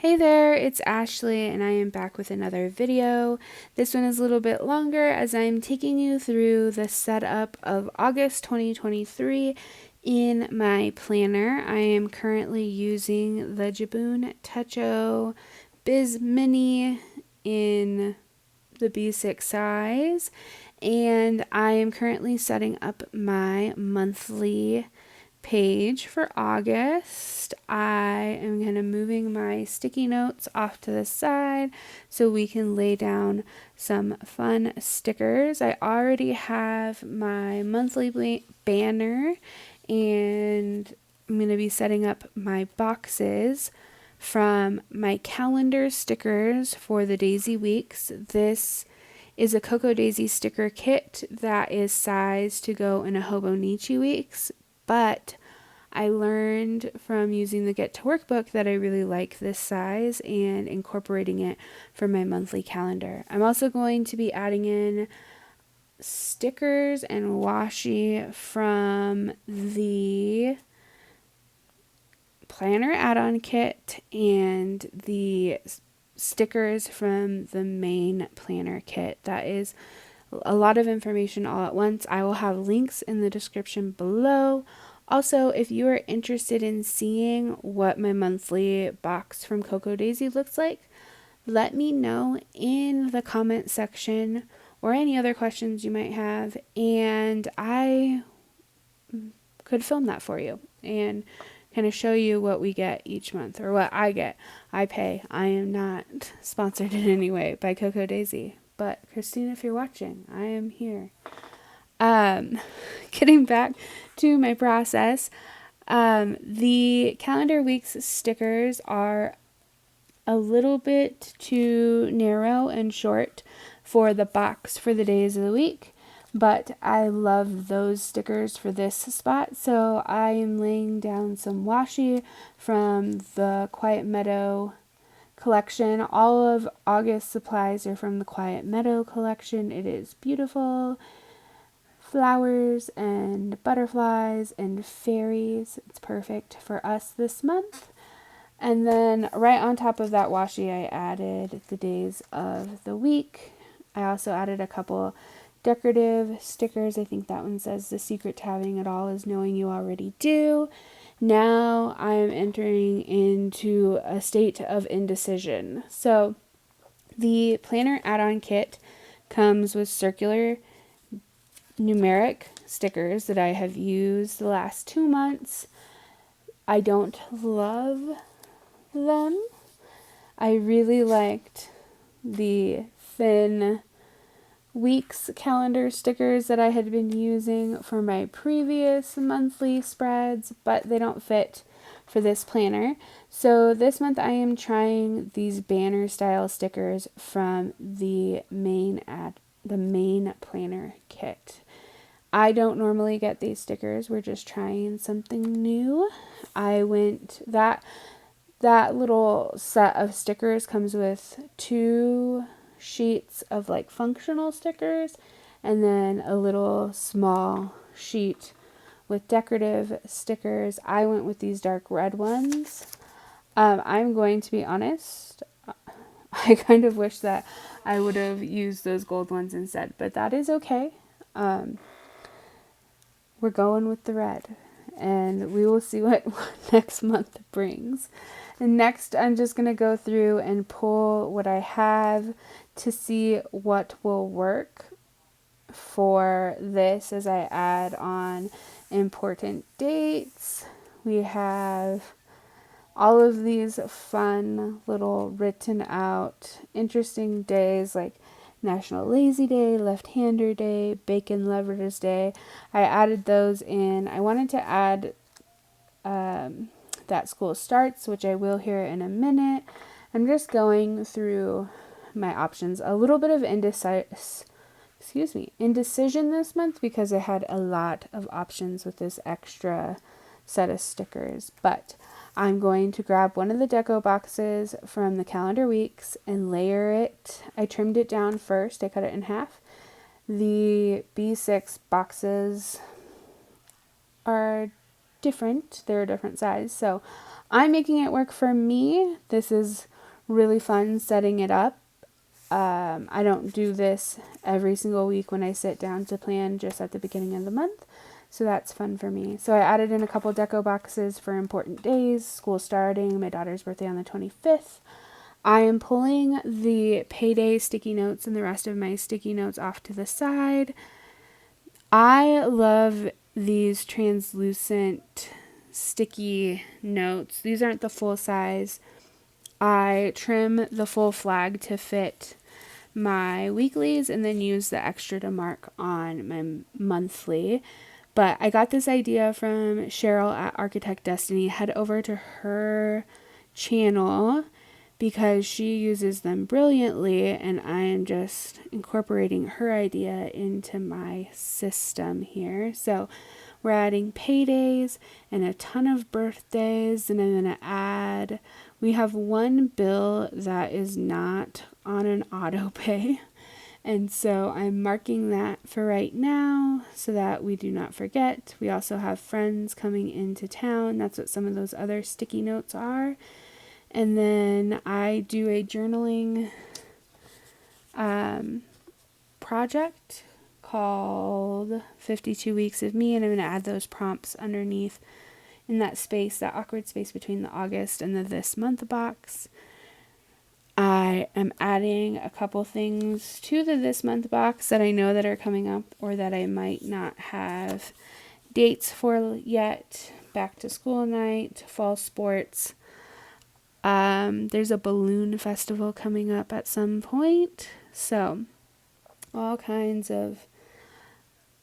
Hey there, it's Ashley and I am back with another video. This one is a little bit longer as I'm taking you through the setup of August 2023 in my planner. I am currently using the Jibun Techo Biz Mini in the B6 size, and I am currently setting up my monthly page for August. I am going to moving my sticky notes off to the side so we can lay down some fun stickers. I already have my monthly banner, and I'm going to be setting up my boxes from my calendar stickers for the Daisy Weeks. This is a Cocoa Daisy sticker kit that is sized to go in a Hobonichi Weeks, but I learned from using the Get to Workbook that I really like this size and incorporating it for my monthly calendar. I'm also going to be adding in stickers and washi from the planner add-on kit and the stickers from the main planner kit. That is a lot of information all at once. I will have links in the description below. Also, if you are interested in seeing what my monthly box from Cocoa Daisy looks like, let me know in the comment section or any other questions you might have, and I could film that for you and kind of show you what we get each month, or what I get. I pay. I am not sponsored in any way by Cocoa Daisy, but Christine, if you're watching, I am here. Getting back to my process, the calendar weeks stickers are a little bit too narrow and short for the box for the days of the week, but I love those stickers for this spot, so I am laying down some washi from the Quiet Meadow collection. All of August supplies are from the Quiet Meadow collection. It is beautiful. Flowers and butterflies and fairies. It's perfect for us this month. And then right on top of that washi, I added the days of the week. I also added a couple decorative stickers. I think that one says the secret to having it all is knowing you already do. Now I'm entering into a state of indecision. So the planner add-on kit comes with circular numeric stickers that I have used the last 2 months. I don't love them. I really liked the thin weeks calendar stickers that I had been using for my previous monthly spreads, but they don't fit for this planner. So this month I am trying these banner style stickers from the main planner kit. I don't normally get these stickers. We're just trying something new. That little set of stickers comes with 2 sheets of like functional stickers and then a little small sheet with decorative stickers. I went with these dark red ones. I'm going to be honest, I kind of wish that I would have used those gold ones instead, but that is okay. We're going with the red, and we will see what next month brings. And next, I'm just going to go through and pull what I have to see what will work for this as I add on important dates. We have all of these fun little written out interesting days like National Lazy Day, Left-Hander Day, Bacon Lovers Day. I added those in. I wanted to add that school starts, which I will here in a minute. I'm just going through my options. A little bit of indecision this month because I had a lot of options with this extra set of stickers, but I'm going to grab one of the deco boxes from the calendar weeks and layer it. I trimmed it down first. I cut it in half. The B6 boxes are different. They're a different size. So I'm making it work for me. This is really fun setting it up. I don't do this every single week when I sit down to plan, just at the beginning of the month. So that's fun for me. So I added in a couple deco boxes for important days, school starting, my daughter's birthday on the 25th. I am pulling the payday sticky notes and the rest of my sticky notes off to the side. I love these translucent sticky notes. These aren't the full size. I trim the full flag to fit my weeklies and then use the extra to mark on my monthly. But I got this idea from Cheryl at Architect Destiny. Head over to her channel because she uses them brilliantly, and I am just incorporating her idea into my system here. So we're adding paydays and a ton of birthdays, and I'm going to add, we have one bill that is not on an auto pay. And so I'm marking that for right now so that we do not forget. We also have friends coming into town. That's what some of those other sticky notes are. And then I do a journaling project called 52 Weeks of Me, and I'm going to add those prompts underneath in that space, that awkward space between the August and the this month box. I am adding a couple things to the this month box that I know that are coming up or that I might not have dates for yet. Back to school night, fall sports. There's a balloon festival coming up at some point. So all kinds of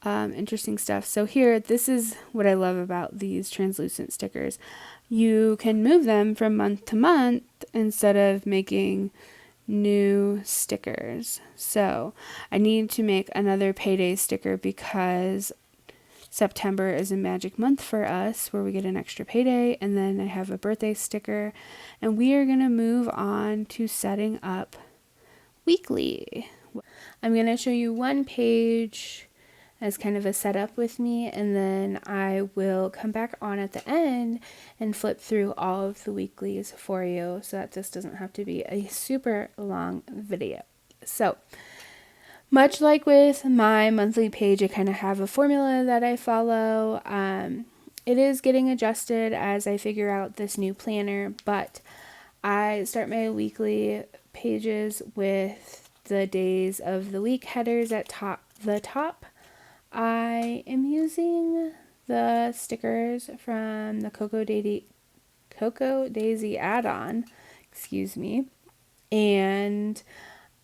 interesting stuff. So here, this is what I love about these translucent stickers. You can move them from month to month instead of making new stickers. So I need to make another payday sticker because September is a magic month for us where we get an extra payday, and then I have a birthday sticker, and we are going to move on to setting up weekly. I'm going to show you one page as kind of a setup with me, and then I will come back on at the end and flip through all of the weeklies for you so that this doesn't have to be a super long video. So much like with my monthly page, I kind of have a formula that I follow. It is getting adjusted as I figure out this new planner, but I start my weekly pages with the days of the week headers at the top. I am using the stickers from the Cocoa Daisy add-on, and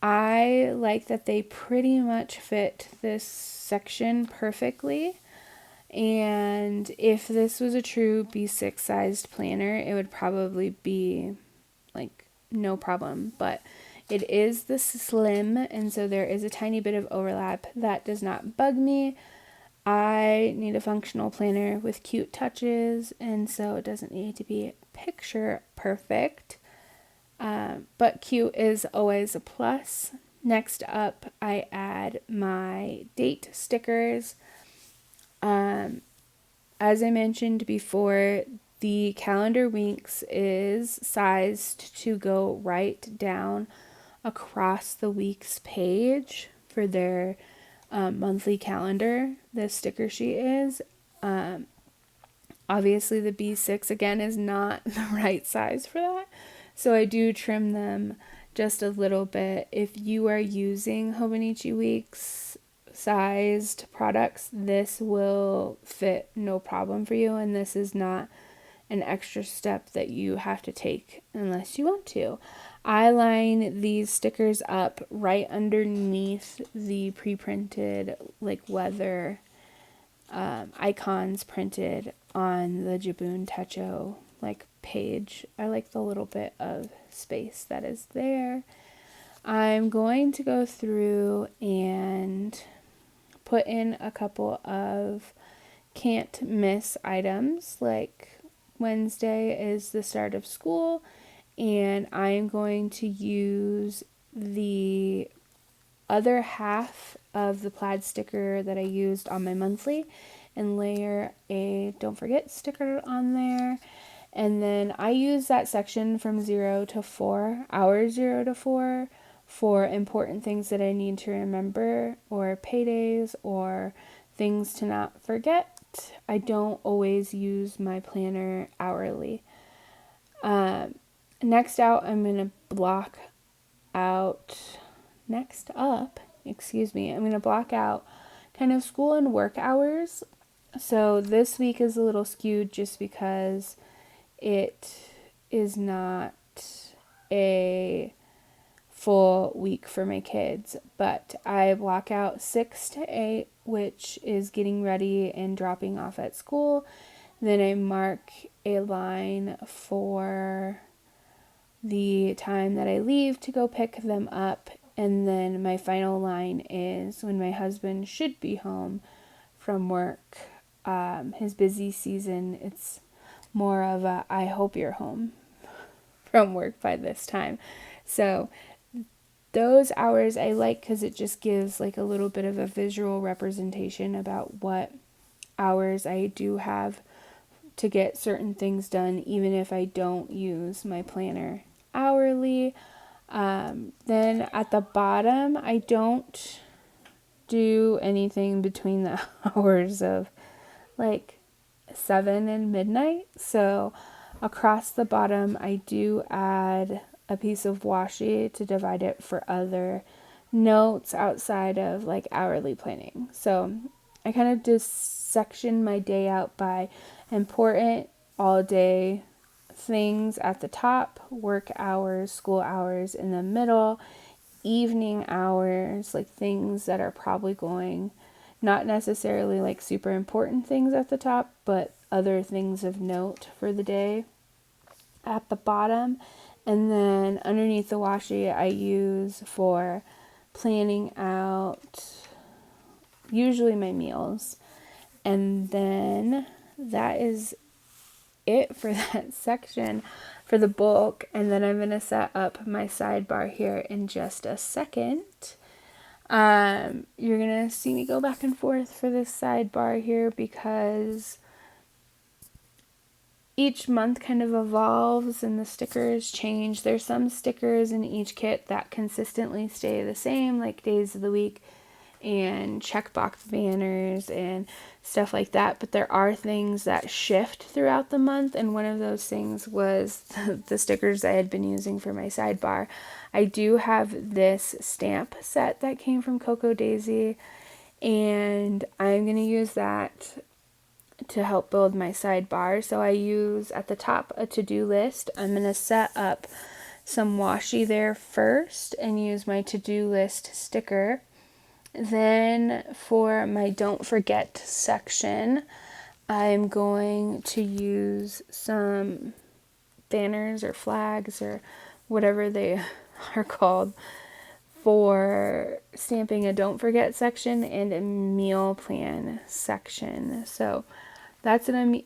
I like that they pretty much fit this section perfectly. And if this was a true B6 sized planner, it would probably be like no problem, but it is the slim, and so there is a tiny bit of overlap. That does not bug me. I need a functional planner with cute touches, and so it doesn't need to be picture perfect, but cute is always a plus. Next up, I add my date stickers. As I mentioned before, the calendar winks is sized to go right down across the week's page for their monthly calendar. The sticker sheet is. Obviously the B6 again is not the right size for that, so I do trim them just a little bit. If you are using Hobonichi Weeks sized products, this will fit no problem for you, and this is not an extra step that you have to take unless you want to. I line these stickers up right underneath the pre-printed like weather icons printed on the Jibun Techo like page. I like the little bit of space that is there. I'm going to go through and put in a couple of can't miss items, like Wednesday is the start of school, and I'm going to use the other half of the plaid sticker that I used on my monthly and layer a don't forget sticker on there. And then I use that section from 0 to 4, hours 0 to 4, for important things that I need to remember, or paydays, or things to not forget. I don't always use my planner hourly. Next out, I'm going to block out, next up, I'm going to block out kind of school and work hours. So this week is a little skewed just because it is not a full week for my kids, but I block out 6 to 8, which is getting ready and dropping off at school. Then I mark a line for the time that I leave to go pick them up, and then my final line is when my husband should be home from work. His busy season, it's more of a I hope you're home from work by this time. So those hours I like because it just gives like a little bit of a visual representation about what hours I do have to get certain things done, even if I don't use my planner hourly. Then at the bottom, I don't do anything between the hours of like 7 and midnight. So across the bottom, I do add a piece of washi to divide it for other notes outside of like hourly planning. So I kind of just section my day out by important all day things at the top, work hours, school hours in the middle, evening hours, like things that are probably going, not necessarily like super important things at the top, but other things of note for the day at the bottom. And then underneath the washi, I use for planning out usually my meals. And then that is it for that section for the book. And then I'm going to set up my sidebar here in just a second. You're going to see me go back and forth for this sidebar here because each month kind of evolves and the stickers change. There's some stickers in each kit that consistently stay the same, like days of the week and checkbox banners and stuff like that, but there are things that shift throughout the month, and one of those things was the stickers I had been using for my sidebar. I do have this stamp set that came from Cocoa Daisy, and I'm going to use that to help build my sidebar. So I use at the top a to-do list. I'm going to set up some washi there first and use my to-do list sticker. Then for my don't forget section, I'm going to use some banners or flags or whatever they are called for stamping a don't forget section and a meal plan section. So that's what I'm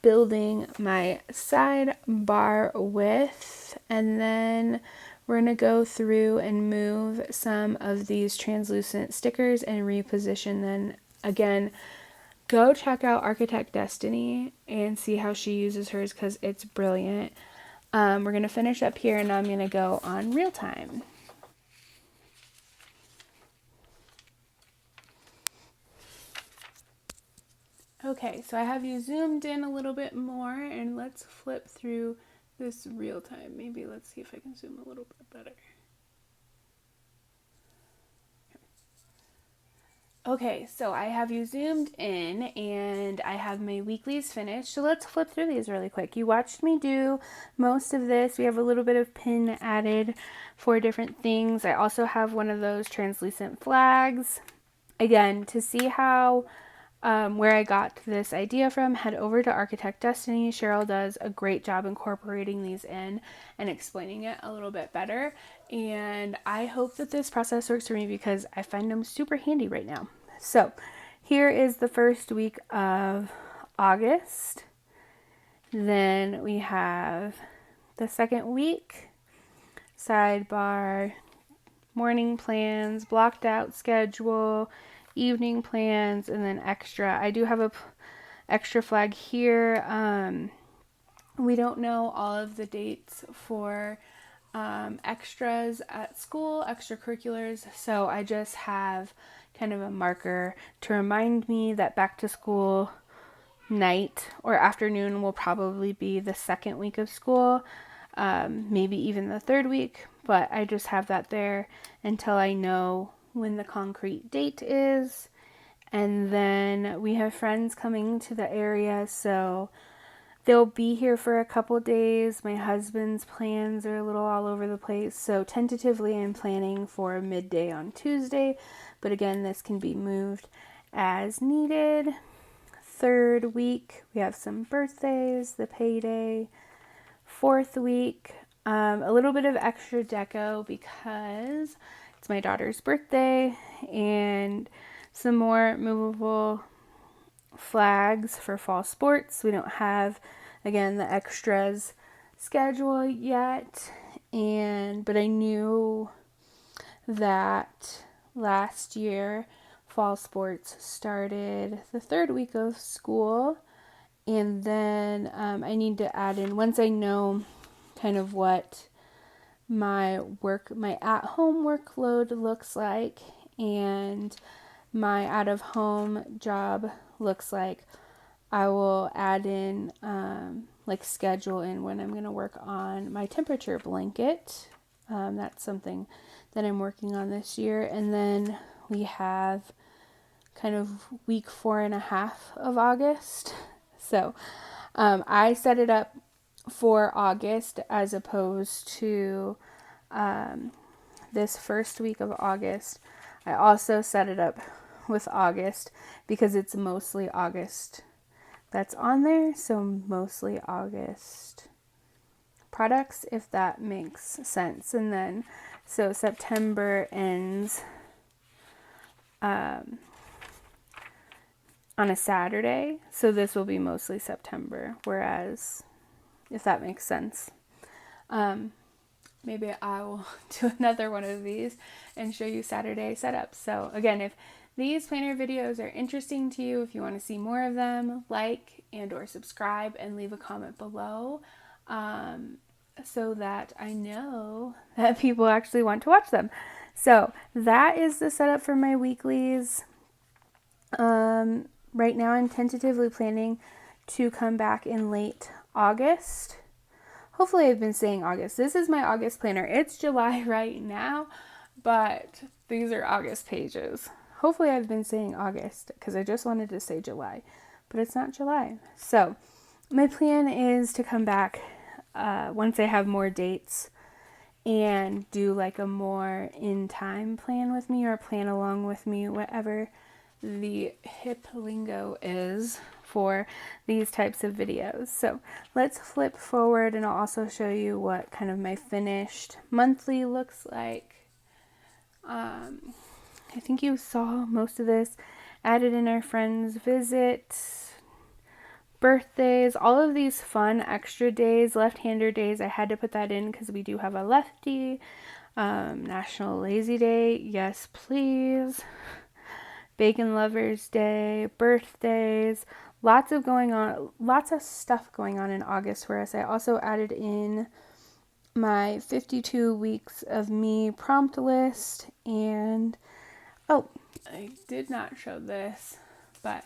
building my sidebar with. And then we're going to go through and move some of these translucent stickers and reposition them. Again, go check out Architect Destiny and see how she uses hers because it's brilliant. We're going to finish up here and now I'm going to go on real time. Okay, so I have you zoomed in a little bit more and let's flip through this real time. Maybe let's see if I can zoom a little bit better. Okay, so I have you zoomed in and I have my weeklies finished. So let's flip through these really quick. You watched me do most of this. We have a little bit of pin added for different things. I also have one of those translucent flags. Again, to see how where I got this idea from, head over to Architect Destiny. Cheryl does a great job incorporating these in and explaining it a little bit better. And I hope that this process works for me because I find them super handy right now. So here is the first week of August. Then we have the second week, sidebar, morning plans, blocked out schedule, evening plans, and then extra. I do have a extra flag here We don't know all of the dates for extras at school, extracurriculars, so I just have kind of a marker to remind me that back to school night or afternoon will probably be the second week of school, maybe even the third week, but I just have that there until I know when the concrete date is. And then we have friends coming to the area, so they'll be here for a couple days. My husband's plans are a little all over the place, so tentatively I'm planning for midday on Tuesday, but again, this can be moved as needed. Third week, we have some birthdays, the payday. Fourth week, a little bit of extra deco because it's my daughter's birthday, and some more movable flags for fall sports. We don't have, again, the extras schedule yet, but I knew that last year fall sports started the third week of school, and then I need to add in, once I know kind of what my at-home workload looks like and my out-of-home job looks like, I will add in, schedule in when I'm going to work on my temperature blanket. That's something that I'm working on this year. And then we have kind of week 4.5 of August. So I set it up for August as opposed to this first week of August. I also set it up with August because it's mostly August that's on there. So mostly August products, if that makes sense. And then, so September ends on a Saturday. So this will be mostly September. Whereas, if that makes sense. Maybe I will do another one of these and show you Saturday setup. So again, if these planner videos are interesting to you, if you want to see more of them, like and or subscribe and leave a comment below, so that I know that people actually want to watch them. So that is the setup for my weeklies. Right now I'm tentatively planning to come back in late August. Hopefully I've been saying August. This is my August planner. It's July right now, but these are August pages. Hopefully I've been saying August because I just wanted to say July, but it's not July. So my plan is to come back once I have more dates and do like a more in-time plan with me or plan along with me, whatever the hip lingo is for these types of videos. So let's flip forward and I'll also show you what kind of my finished monthly looks like. I think you saw most of this. Added in our friends' visits, birthdays, all of these fun extra days, left-hander days. I had to put that in because we do have a lefty. National Lazy Day, yes please. Bacon Lovers Day, birthdays, lots of stuff going on in August for us. I also added in my 52 weeks of me prompt list, and I did not show this, but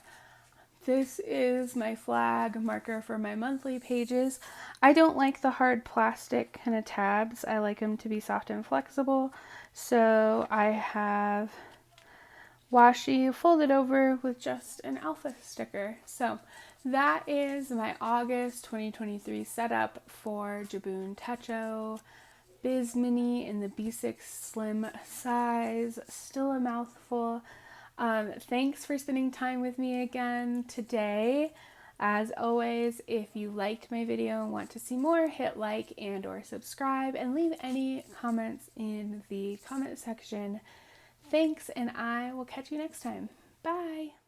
this is my flag marker for my monthly pages. I don't like the hard plastic kind of tabs. I like them to be soft and flexible, so I have washi folded over with just an alpha sticker. So that is my August 2023 setup for Jibun Techo Biz Mini in the B6 slim size. Still a mouthful. Thanks for spending time with me again today. As always, if you liked my video and want to see more, hit like and or subscribe and leave any comments in the comment section. Thanks, and I will catch you next time. Bye!